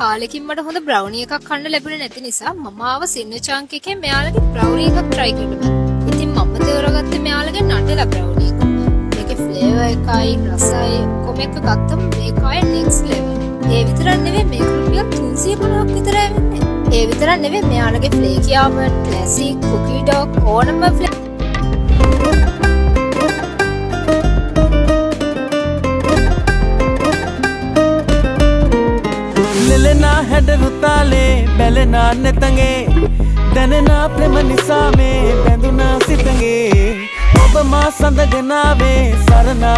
කාලෙකින් මට හොඳ බ්‍රවුනි එකක් කන්න ලැබුණේ නැති නිසා මම ආව සින්න චාන්ක් එකේ මෙයාලගේ බ්‍රවුනි එකක් try කරන්න බෑ. ඉතින් මම තෝරගත්තේ මෙයාලගේ නටලා බ්‍රවුනි එක. මේකේ ෆ්ලේවර් එකයි රසයි කොම එක ගත්තම මේක ආයේ next level. ඒ විතරක් නෙවෙයි මේක රුපියල් 350ක් විතරයි වෙන්නේ. ඒ විතරක් නෙවෙයි මෙයාලගේ ෆ්ලේකි ආල්මන්ඩ්, ක්ලාසික්, කුකී ඩොග් ඕනම लेना हेड रुताले बेलना नेतंगे दनना प्रेम निसा में बेंदुना सितंगे ओब मा संदगनावे सरना